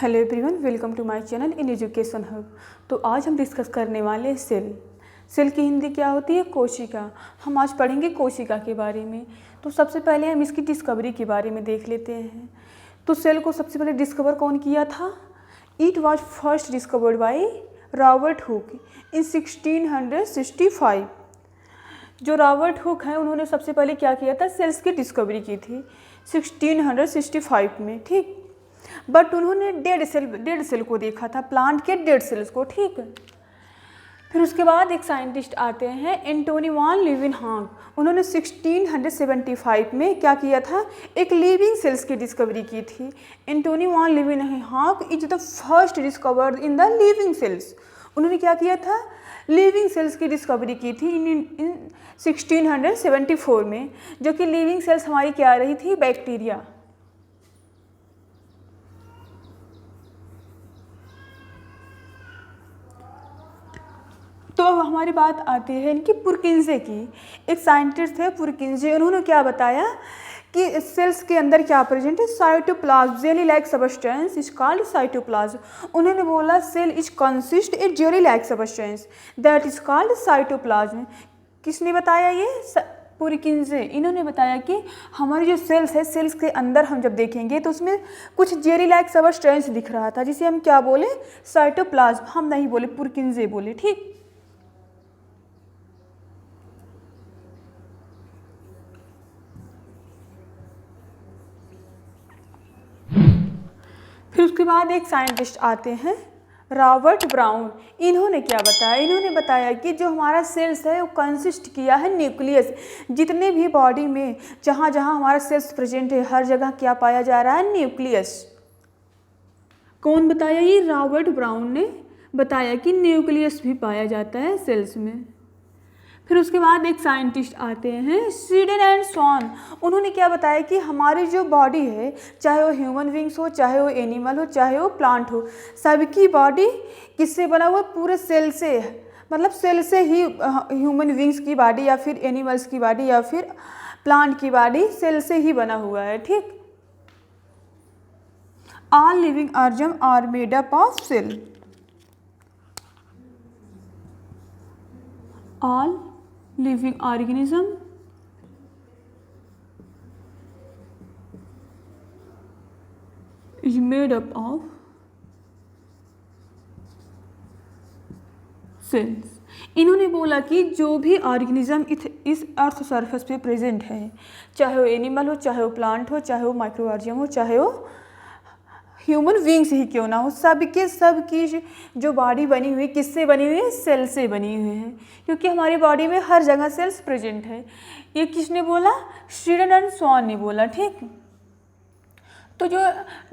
Hello everyone, welcome to my channel in education hub. तो आज हम डिस्कस करने वाले हैं सेल की हिंदी क्या होती है? कोशिका। हम आज पढ़ेंगे कोशिका के बारे में। तो सबसे पहले हम इसकी डिस्कवरी के बारे में देख लेते हैं। तो सेल को सबसे पहले डिस्कवर कौन किया था? It was first discovered by Robert Hooke in 1665। जो रॉबर्ट हुक है उन्होंने सबसे पहले क्या किया था? सेल्स की डिस्कवरी की थी 1665 में, ठीक। बट उन्होंने डेड सेल को देखा था, प्लांट के डेड सेल्स को, ठीक है। फिर उसके बाद एक साइंटिस्ट आते हैं एंटोनी वॉन लीवेनहॉक। उन्होंने 1675 में क्या किया था? एक लिविंग सेल्स की डिस्कवरी की थी। Antony von Leeuwenhoek is the first discovered in the living sales. उन्होंने क्या किया था? लिविंग सेल्स की डिस्कवरी की थी इन 1674 में, जो कि लिविंग सेल्स हमारी क्या रही थी? बैक्टीरिया। तो अब हमारी बात आती है इनकी पुरकिंजे की। एक साइंटिस्ट थे पुरकिंजे, उन्होंने क्या बताया कि सेल्स के अंदर क्या प्रेजेंट है? Cytoplasm, jelly like substance is called cytoplasm. उन्होंने बोला cell is consist a jelly like substance that is called cytoplasm. किसने बताया ये? पुरकिंजे। इन्होंने बताया कि हमारी जो सेल्स है, सेल्स के अंदर हम जब देखेंगे तो उसमें कुछ जेली लाइक सबस्टेंस दिख रहा था, जिसे हम क्या बोले? साइटोप्लाज्म। हम नहीं बोले, पुरकिंजे बोले, ठीक। फिर उसके बाद एक साइंटिस्ट आते हैं रॉबर्ट ब्राउन। इन्होंने क्या बताया? इन्होंने बताया कि जो हमारा सेल्स है वो कंसिस्ट किया है न्यूक्लियस। जितने भी बॉडी में जहाँ जहाँ हमारा सेल्स प्रेजेंट है, हर जगह क्या पाया जा रहा है? न्यूक्लियस। कौन बताया? ये रॉबर्ट ब्राउन ने बताया कि न्यूक्लियस भी पाया जाता है सेल्स में। फिर उसके बाद एक साइंटिस्ट आते हैं स्वीडन एंड स्वान। उन्होंने क्या बताया कि हमारी जो बॉडी है, चाहे वो ह्यूमन बींग्स हो, चाहे वो एनिमल हो, चाहे वो प्लांट हो, सबकी बॉडी किससे बना हुआ? पूरे सेल से। मतलब सेल से ही ह्यूमन बींग्स की बॉडी या फिर एनिमल्स की बॉडी या फिर प्लांट की बॉडी सेल से ही बना हुआ है, ठीक। All living organ are made up of cell. All living organism is made up of cells। इन्होंने बोला कि जो भी ऑर्गेनिज्म इस अर्थ सरफेस पे प्रेजेंट है, चाहे वो एनिमल हो, चाहे वो प्लांट हो, चाहे वो माइक्रो ऑर्गेनिज्म हो, चाहे वो ह्यूमन बींग्स ही क्यों ना हो, सबकी जो बॉडी बनी हुई किससे बनी हुई है? सेल से बनी हुई है, क्योंकि हमारी बॉडी में हर जगह सेल्स प्रेजेंट है। ये किसने बोला? स्वीडन एंड स्वान ने बोला, ठीक। तो जो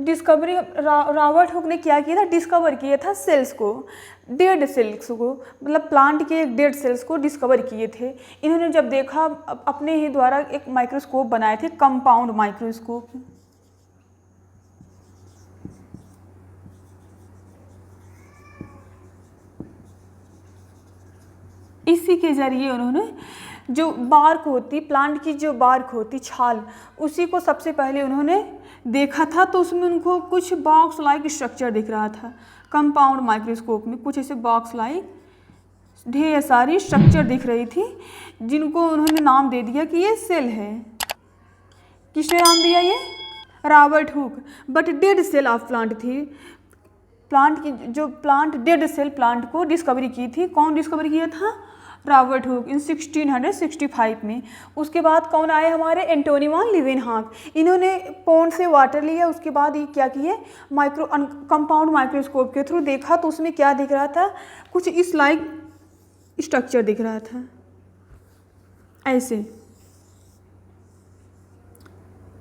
डिस्कवरी रॉबर्ट हुक ने क्या किया था? डिस्कवर किया था सेल्स को, डेड सेल्स को, मतलब प्लांट के एक डेड सेल्स को डिस्कवर किए थे। इन्होंने जब देखा, अपने ही द्वारा एक माइक्रोस्कोप बनाए थे, कंपाउंड माइक्रोस्कोप। इसी के ज़रिए उन्होंने जो बार्क होती, प्लांट की जो बार्क होती, छाल, उसी को सबसे पहले उन्होंने देखा था। तो उसमें उनको कुछ बॉक्स लाइक स्ट्रक्चर दिख रहा था। कंपाउंड माइक्रोस्कोप में कुछ ऐसे बॉक्स लाइक ढेर सारी स्ट्रक्चर दिख रही थी, जिनको उन्होंने नाम दे दिया कि ये सेल है। किसने नाम दिया? ये Robert Hooke. But dead cell of plant थी। प्लांट की जो प्लांट डेड सेल प्लांट को डिस्कवरी की थी। कौन डिस्कवरी किया था? रॉबर्ट हुक इन 1665 में। उसके बाद कौन आए? हमारे एंटोनी वॉन लीवेनहॉक। इन्होंने पॉन्ड से वाटर लिया, उसके बाद ये क्या किए? कंपाउंड माइक्रोस्कोप के थ्रू देखा, तो उसमें क्या दिख रहा था? कुछ इस लाइक स्ट्रक्चर दिख रहा था, ऐसे।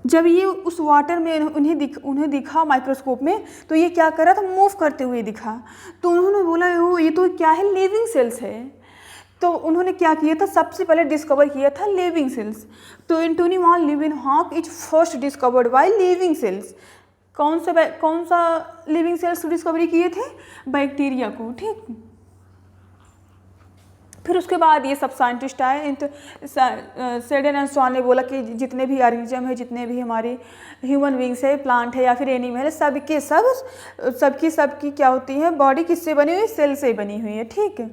जब ये उस वाटर में उन्हें दिखा माइक्रोस्कोप में, तो ये क्या कर रहा था? मूव करते हुए दिखा। तो उन्होंने बोला ये तो क्या है? लिविंग सेल्स है। तो उन्होंने क्या किया था? सबसे पहले डिस्कवर किया था लिविंग सेल्स। तो Antony von Leeuwenhoek is first discovered by living cells. कौन सा लिविंग सेल्स डिस्कवरी किए थे? बैक्टीरिया को, ठीक। फिर उसके बाद ये सब साइंटिस्ट आए, सेडन एंड स्वान ने बोला कि जितने भी ऑर्गेनिज्म है, जितने भी हमारे ह्यूमन बींग्स है, प्लांट है या फिर एनिमल है, सबकी क्या होती है बॉडी, किससे बनी हुई है? सेल से बनी हुई है। ठीक है,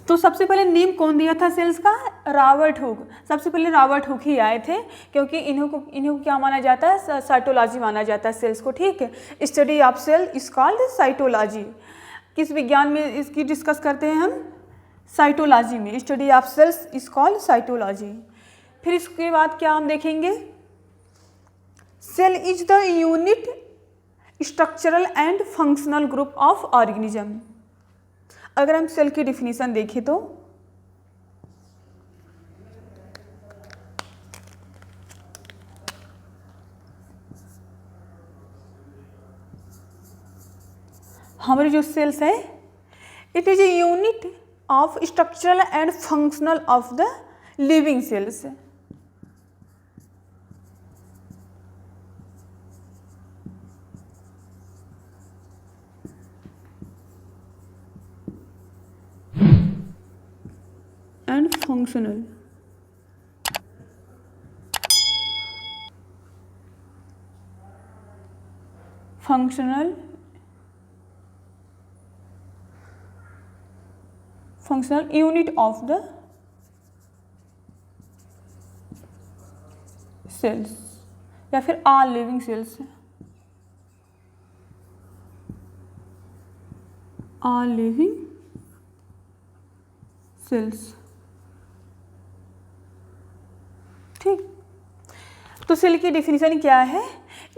तो सबसे पहले नेम कौन दिया था सेल्स का? Robert Hooke. सबसे पहले रॉबर्ट हुक ही आए थे, क्योंकि इन्हों को क्या माना जाता है? साइटोलॉजी माना जाता है सेल्स को। ठीक है, study of cell is called cytology. किस विज्ञान में इसकी डिस्कस करते हैं हम? साइटोलॉजी में। Study of cells is called cytology. फिर इसके बाद क्या हम देखेंगे? Cell is the unit structural and functional group of organism. अगर हम सेल की डिफिनीशन देखें तो हमारी जो सेल्स है, it is a unit of structural and functional of the living cells. And functional unit of the cells या फिर all living cells. All living cells. ठीक, तो सेल की डिफिनीशन क्या है?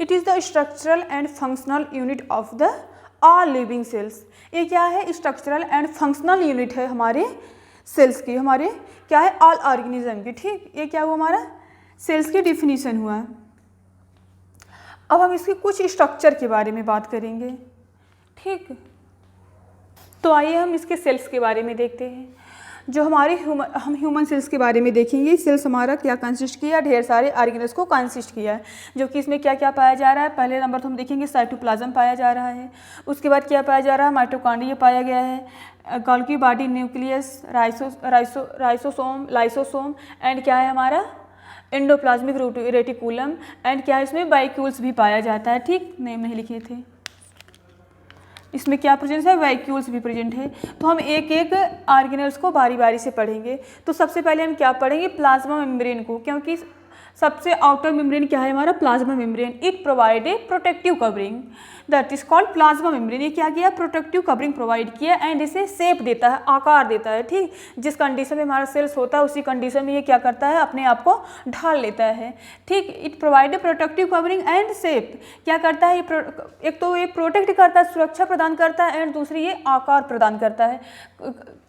It is the structural and functional unit of the all living cells. ये क्या है? स्ट्रक्चरल एंड फंक्शनल यूनिट है हमारे सेल्स की, हमारे क्या है? ऑल ऑर्गेनिज्म की। ठीक, ये क्या हुआ? हमारा सेल्स की डिफिनीशन हुआ। अब हम इसके कुछ स्ट्रक्चर के बारे में बात करेंगे। ठीक, तो आइए हम इसके सेल्स के बारे में देखते हैं। जो हमारे हम ह्यूमन सेल्स के बारे में देखेंगे। सेल्स हमारा क्या कंसिस्ट किया? ढेर सारे ऑर्गेनल्स को कंसिस्ट किया है, जो कि इसमें क्या क्या पाया जा रहा है? पहले नंबर तो हम देखेंगे साइटोप्लाज्म पाया जा रहा है। उसके बाद क्या पाया जा रहा है? माइटोकॉन्ड्रिया पाया गया है, Golgi body, nucleus, lysosome and क्या है हमारा? एंडोप्लाज्मिक रेटिकुलम एंड क्या है? इसमें वैक्यूल्स भी पाया जाता है। ठीक, नेम नहीं लिखे थे। इसमें क्या प्रेजेंट है? वैक्यूल्स भी प्रेजेंट है। तो हम एक एक ऑर्गेनल्स को बारी बारी से पढ़ेंगे। तो सबसे पहले हम क्या पढ़ेंगे? प्लाज्मा मेम्ब्रेन को, क्योंकि सबसे आउटर मेम्ब्रेन क्या है हमारा? Plasma membrane. It provide a protective covering, that is called plasma membrane. ये क्या किया? प्रोटेक्टिव कवरिंग प्रोवाइड किया एंड इसे शेप देता है, आकार देता है। ठीक, जिस कंडीशन में हमारा सेल्स होता है उसी कंडीशन में ये क्या करता है? अपने आप को ढाल लेता है। ठीक, it provide a protective covering and shape. क्या करता है? एक तो ये प्रोटेक्ट करता है, सुरक्षा प्रदान करता है, एंड दूसरी ये आकार प्रदान करता है।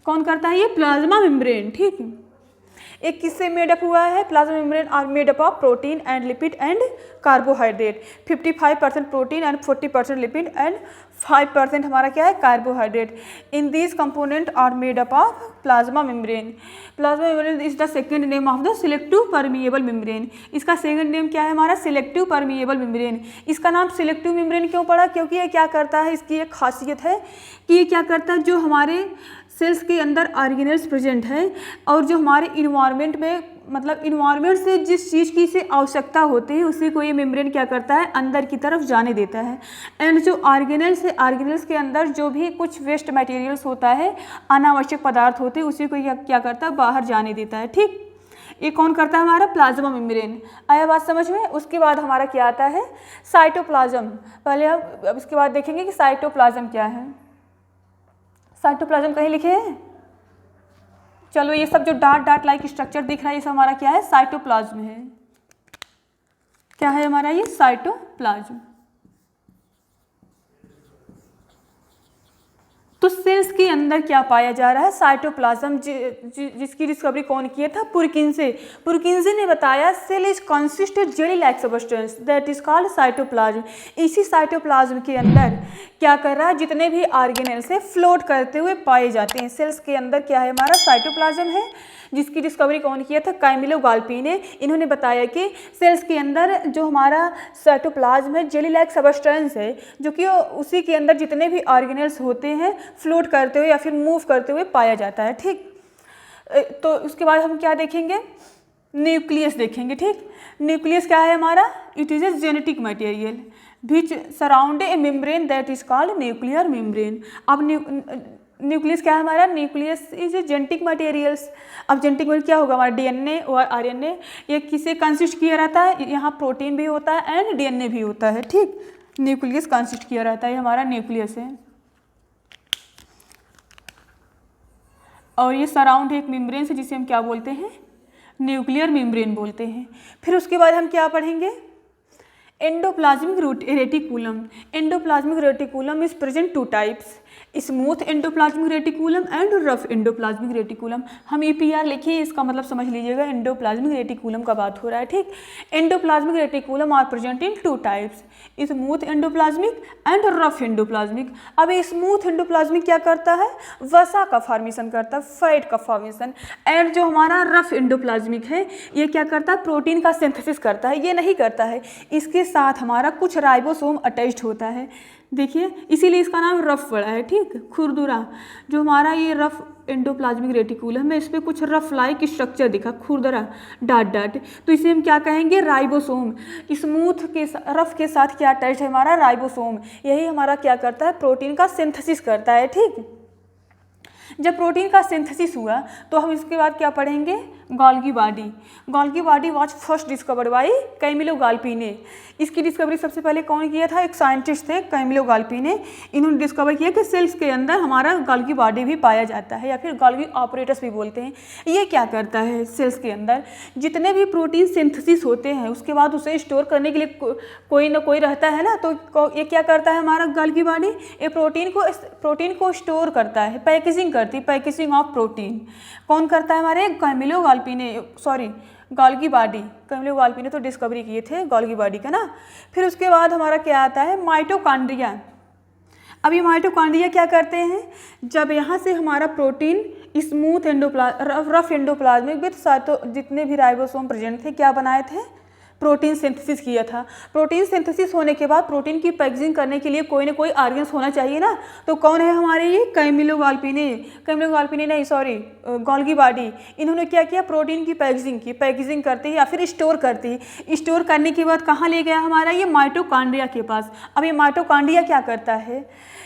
कौन करता है? ये प्लाज्मा मेम्ब्रेन। ठीक, एक किससे मेडअप हुआ है? Plasma membrane are made up of protein and lipid and carbohydrate. 55% protein and 40% lipid and 5% हमारा क्या है? Carbohydrate. In these component are made up of plasma membrane. Plasma membrane is the second name of the selective permeable membrane. इसका second name क्या है हमारा? Selective permeable membrane. इसका नाम selective membrane क्यों पड़ा? क्योंकि ये क्या करता है? इसकी एक खासियत है कि ये क्या करता है? जो हमारे सेल्स के अंदर ऑर्गेनल्स प्रेजेंट है और जो हमारे इन्वायरमेंट में, मतलब इन्वायरमेंट से जिस चीज़ की इसे आवश्यकता होती है उसी को ये मेम्ब्रेन क्या करता है? अंदर की तरफ जाने देता है। एंड जो ऑर्गेनल्स है, ऑर्गेनल्स के अंदर जो भी कुछ वेस्ट मटेरियल्स होता है, अनावश्यक पदार्थ होते हैं, उसी को क्या करता है? बाहर जाने देता है। ठीक, ये कौन करता है? हमारा प्लाज्मा मेम्ब्रेन। आया बात समझ में? उसके बाद हमारा क्या आता है? साइटोप्लाज्म। पहले अब इसके बाद देखेंगे कि साइटोप्लाज्म क्या है। साइटोप्लाज्म कहीं लिखे हैं? चलो, ये सब जो डार्ट डार्ट लाइक स्ट्रक्चर दिख रहा है ये सब हमारा क्या है? साइटोप्लाज्म है। क्या है हमारा ये? साइटोप्लाज्म। तो सेल्स के अंदर क्या पाया जा रहा है, साइटोप्लाज्म, जिसकी डिस्कवरी कौन किया था, पुरकिंसे। पुरकिंसे ने बताया cell is consisted jelly like substance that is called cytoplasm. इसी साइटोप्लाज्म के अंदर क्या कर रहा है, जितने भी ऑर्गेनेल्स है फ्लोट करते हुए पाए जाते हैं। सेल्स के अंदर क्या है, हमारा साइटोप्लाज्म है, जिसकी डिस्कवरी कौन किया था, कैमिलो गाल्पी ने। इन्होंने बताया कि सेल्स के अंदर जो हमारा साइटोप्लाज्म है जेली लाइक सबस्टेंस है, जो कि उसी के अंदर जितने भी ऑर्गेनेल्स होते हैं फ्लोट करते हुए या फिर मूव करते हुए पाया जाता है। ठीक, तो उसके बाद हम क्या देखेंगे, न्यूक्लियस देखेंगे। ठीक, न्यूक्लियस क्या है हमारा, it is a genetic material which surround A membrane that is called nuclear membrane. अब न्यूक्लियस क्या है हमारा, nucleus is a genetic materials. अब जेनेटिक मटेरियल क्या होगा हमारा, डीएनए और आरएनए। ये किसे कंसिस्ट किया रहता है, यहाँ प्रोटीन भी होता है एंड डीएनए भी होता है। ठीक, न्यूक्लियस कंसिस्ट किया रहता है, ये हमारा न्यूक्लियस है। और ये सराउंड एक मेम्ब्रेन से, जिसे हम क्या बोलते हैं, न्यूक्लियर मेम्ब्रेन बोलते हैं। फिर उसके बाद हम क्या पढ़ेंगे, endoplasmic reticulum. Endoplasmic reticulum is present to types, smooth endoplasmic reticulum and rough endoplasmic reticulum. हम ईपीआर लिखिए, इसका मतलब समझ लीजिएगा एंडोप्लाज्मिक रेटिकुलम का बात हो रहा है। ठीक, endoplasmic reticulum are present in two types, smooth endoplasmic and rough endoplasmic. अब स्मूथ एंडोप्लाज्मिक क्या करता है, वसा का फॉर्मेशन करता है, फैट का फॉर्मेशन। एंड जो हमारा रफ एंडोप्लाज्मिक है, ये क्या करता है, प्रोटीन का सिंथेसिस करता है। ये नहीं करता है, इसके साथ हमारा कुछ राइबोसोम अटैच्ड होता है। देखिए, इसीलिए इसका नाम रफ पड़ा है। ठीक, खुरदुरा जो हमारा ये रफ एंडोप्लाज्मिक रेटिकुलम है, इस पर कुछ रफ लाइक स्ट्रक्चर दिखा, खुरदरा डाट डाट, तो इसे हम क्या कहेंगे, राइबोसोम। स्मूथ के रफ के साथ क्या अटैच है हमारा, राइबोसोम। यही हमारा क्या करता है, प्रोटीन का सिंथेसिस करता है। ठीक, जब प्रोटीन का सिंथेसिस हुआ तो हम इसके बाद क्या पढ़ेंगे, Golgi body. Golgi body was first discovered by Camillo Golgi ने। इसकी डिस्कवरी सबसे पहले कौन किया था, एक साइंटिस्ट थे कैमिलो गाल्पी ने। इन्होंने डिस्कवर किया कि सेल्स के अंदर हमारा गोल्गी बॉडी भी पाया जाता है, या फिर गोल्गी ऑपरेटस भी बोलते हैं। ये क्या करता है, सेल्स के अंदर जितने भी प्रोटीन सिंथेसिस होते हैं उसके बाद उसे स्टोर करने के लिए कोई ना कोई रहता है ना, तो ये क्या करता है हमारा गोल्गी बॉडी, ये प्रोटीन को स्टोर करता है, पैकेजिंग करती है, पैकेजिंग ऑफ प्रोटीन। कौन करता है, हमारे कैमिलो गाल्पी ने, sorry Golgi body, Camillo Golgi ने तो डिस्कवरी किए थे गोल्गी बॉडी का ना। फिर उसके बाद हमारा क्या आता है, माइटोकॉन्ड्रिया। अब ये माइटोकॉन्ड्रिया क्या करते हैं, जब यहाँ से हमारा protein smooth rough endoplasmic with cyto जितने भी राइबोसोम प्रेजेंट थे, क्या बनाए थे, प्रोटीन सिंथेसिस किया था। प्रोटीन सिंथेसिस होने के बाद प्रोटीन की पैकेजिंग करने के लिए कोई ना कोई ऑर्गन्स होना चाहिए ना, तो कौन है हमारे ये कैमिलो गाल्पी ने नहीं सॉरी गोल्गी बॉडी। इन्होंने क्या किया, प्रोटीन की पैकेजिंग करते ही या फिर स्टोर करती ही, स्टोर करने के बाद कहाँ ले गया हमारा, ये माइटोकॉन्ड्रिया के पास। अब ये माइटोकॉन्ड्रिया क्या करता है,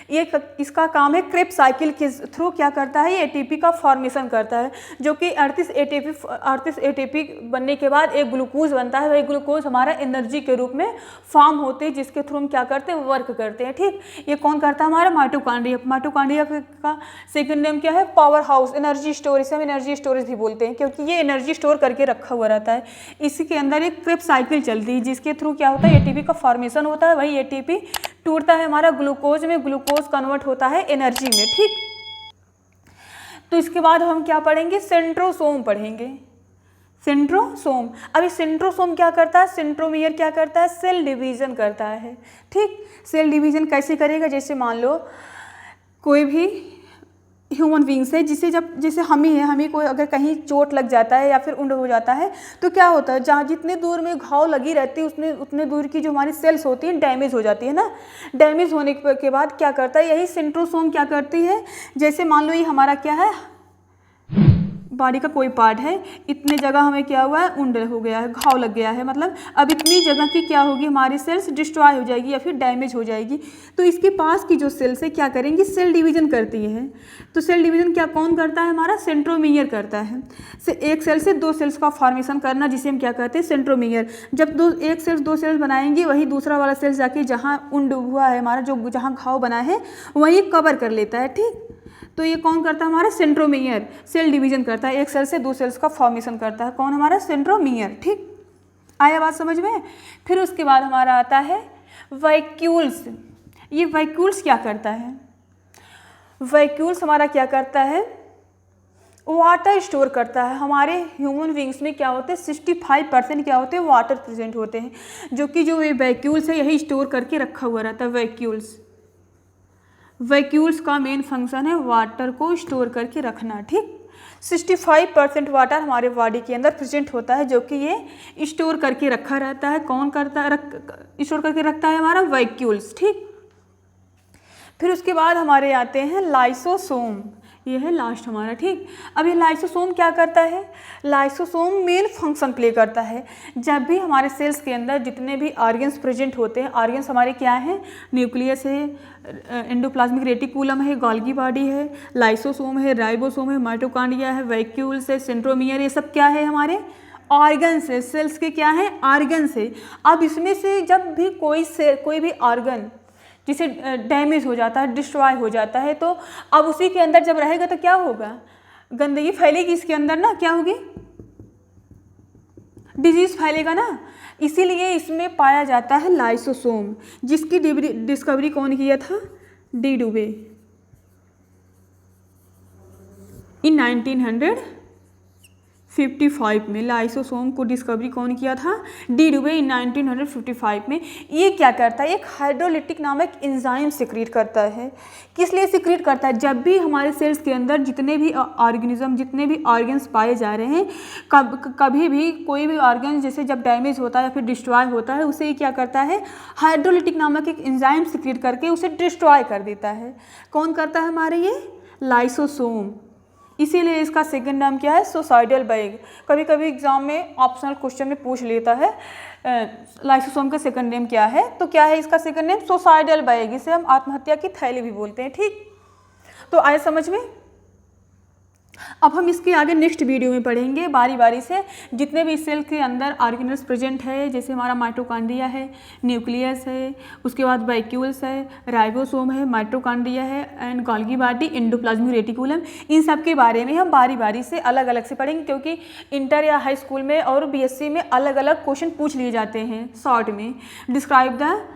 ये इसका काम है क्रेब्स साइकिल के थ्रू क्या करता है, ये एटीपी का फॉर्मेशन करता है, जो कि 38 एटीपी बनने के बाद एक ग्लूकोज बनता है। वही ग्लूकोज हमारा एनर्जी के रूप में फॉर्म होते हैं, जिसके थ्रू हम क्या करते हैं, वर्क करते हैं। ठीक, ये कौन करता है, हमारा माइटोकॉन्ड्रिया। माइटोकॉन्ड्रिया का सेकंड नेम क्या है, पावर हाउस, एनर्जी स्टोरेज। हम एनर्जी स्टोरेज भी बोलते हैं क्योंकि ये एनर्जी स्टोर करके रखा हुआ रहता है। इसी के अंदर एक क्रेब्स साइकिल चलती है, जिसके थ्रू क्या होता है, एटीपी का फॉर्मेशन होता है। वही एटीपी टूटता है हमारा ग्लूकोज में, ग्लूकोज कन्वर्ट होता है एनर्जी में। ठीक, तो इसके बाद हम क्या पढ़ेंगे, सेंट्रोसोम पढ़ेंगे, सेंट्रोसोम। अभी सेंट्रोसोम क्या करता है, सेंट्रोमियर क्या करता है, सेल डिवीजन करता है। ठीक, सेल डिवीजन कैसे करेगा, जैसे मान लो कोई भी ह्यूमन बींग्स है, जैसे हम ही है, हमें कोई अगर कहीं चोट लग जाता है या फिर उंड हो जाता है, तो क्या होता है, जहाँ जितने दूर में घाव लगी रहती है उतने दूर की जो हमारी सेल्स होती हैं डैमेज हो जाती है ना। डैमेज होने के बाद क्या करता है, यही सेंट्रोसोम क्या करती है, जैसे मान लो ये हमारा क्या है, बॉडी का कोई पार्ट है, इतने जगह हमें क्या हुआ है, उंड हो गया है, घाव लग गया है, मतलब अब इतनी जगह की क्या होगी, हमारी सेल्स डिस्ट्रॉय हो जाएगी या फिर डैमेज हो जाएगी। तो इसके पास की जो सेल्स है क्या करेंगी, सेल डिवीजन करती है। तो सेल डिवीजन क्या कौन करता है, हमारा सेंट्रोमियर करता है। एक सेल से दो सेल्स का फॉर्मेशन करना, जिसे हम क्या कहते हैं, सेंट्रोमियर। जब एक सेल्स दो सेल्स बनाएंगे, वही दूसरा वाला सेल्स जाके जहाँ उंड हुआ है हमारा, जो जहाँ घाव बना है वहीं कवर कर लेता है। ठीक, तो ये कौन करता है, हमारा सेंट्रोमियर सेल डिवीजन करता है, एक सेल से दो सेल्स का फॉर्मेशन करता है, कौन हमारा, सेंट्रोमियर। ठीक, आया बात समझ में। फिर उसके बाद हमारा आता है वैक्यूल्स। ये वैक्यूल्स क्या करता है, वैक्यूल्स हमारा क्या करता है, वाटर स्टोर करता है। हमारे ह्यूमन बींग्स में क्या होते हैं, 65% क्या होते हैं, वाटर प्रेजेंट होते हैं, जो कि जो ये वैक्यूल्स है यही स्टोर करके रखा हुआ रहता है। वैक्यूल्स का मेन फंक्शन है वाटर को स्टोर करके रखना, ठीक। 65% वाटर हमारे बॉडी के अंदर प्रेजेंट होता है, जो कि ये स्टोर करके रखा रहता है। कौन करता है, स्टोर करके रखता है, हमारा वैक्यूल्स, ठीक। फिर उसके बाद हमारे आते हैं लाइसोसोम, ये है लास्ट हमारा, ठीक। अब ये लाइसोसोम क्या करता है, लाइसोसोम मेन फंक्शन प्ले करता है। जब भी हमारे सेल्स के अंदर जितने भी ऑर्गन्स प्रेजेंट होते हैं, ऑर्गन्स हमारे क्या हैं, न्यूक्लियस है, एंडोप्लाज्मिक रेटिकुलम है, गोल्गी बॉडी है, लाइसोसोम है, राइबोसोम है, माइटोकॉन्ड्रिया है, वैक्यूल्स है, सेंट्रोमियर, ये सब क्या है, हमारे ऑर्गन्स है। सेल्स के क्या है, ऑर्गन्स है। अब इसमें से जब भी कोई भी ऑर्गन जिसे डैमेज हो जाता है, डिस्ट्रॉय हो जाता है, तो अब उसी के अंदर जब रहेगा तो क्या होगा, गंदगी फैलेगी इसके अंदर ना, क्या होगी, डिजीज फैलेगा ना। इसीलिए इसमें पाया जाता है लाइसोसोम, जिसकी डिस्कवरी कौन किया था, डी डुबे इन 1955 में। लाइसोसोम को डिस्कवरी कौन किया था, डी डुबे इन 1955 में। ये क्या करता है, एक हाइड्रोलिटिक नामक एंजाइम सिक्रीट करता है। किस लिए सिक्रीट करता है, जब भी हमारे सेल्स के अंदर जितने भी ऑर्गेनिज्म, जितने भी ऑर्गन्स पाए जा रहे हैं, कभी भी कोई भी ऑर्गन जैसे जब डैमेज होता है या फिर डिस्ट्रॉय होता है, उसे क्या करता है, हाइड्रोलिटिक नामक एक एंजाइम सिक्रीट करके उसे डिस्ट्रॉय कर देता है। कौन करता है, हमारे ये लाइसोसोम। इसीलिए इसका सेकंड नाम क्या है, सुसाइडल बैग। कभी कभी एग्जाम में ऑप्शनल क्वेश्चन में पूछ लेता है लाइसोसोम का सेकंड नेम क्या है, तो क्या है इसका सेकंड नेम, सुसाइडल बैग। इसे हम आत्महत्या की थैली भी बोलते हैं, ठीक। तो आए समझ में। अब हम इसके आगे नेक्स्ट वीडियो में पढ़ेंगे बारी बारी से जितने भी सेल के अंदर ऑर्गेनल्स प्रेजेंट है, जैसे हमारा माइटोकॉन्ड्रिया है, न्यूक्लियस है, उसके बाद वैक्यूल्स है, राइबोसोम है, माइटोकॉन्ड्रिया है and Golgi body, endoplasmic reticulum. इन सब के बारे में हम बारी बारी से अलग अलग से पढ़ेंगे, क्योंकि इंटर या हाई स्कूल में और बीएससी में अलग अलग क्वेश्चन पूछ लिए जाते हैं शॉर्ट में। Describe the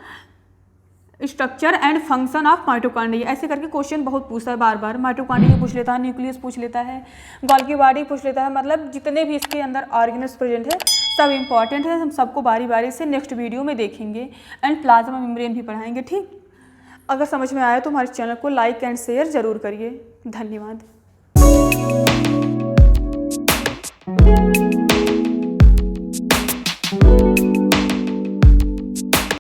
structure and function of mitochondria, ऐसे करके क्वेश्चन बहुत पूछता है बार बार। माइटोकॉन्ड्रिया पूछ लेता है, न्यूक्लियस पूछ लेता है, गोल्गी बॉडी पूछ लेता है, मतलब जितने भी इसके अंदर ऑर्गेनल्स प्रेजेंट है सब इंपॉर्टेंट है। हम सबको बारी बारी से नेक्स्ट वीडियो में देखेंगे एंड प्लाज्मा मेम्ब्रेन भी पढ़ाएंगे, ठीक। अगर समझ में आया तो हमारे चैनल को लाइक एंड शेयर जरूर करिए। धन्यवाद।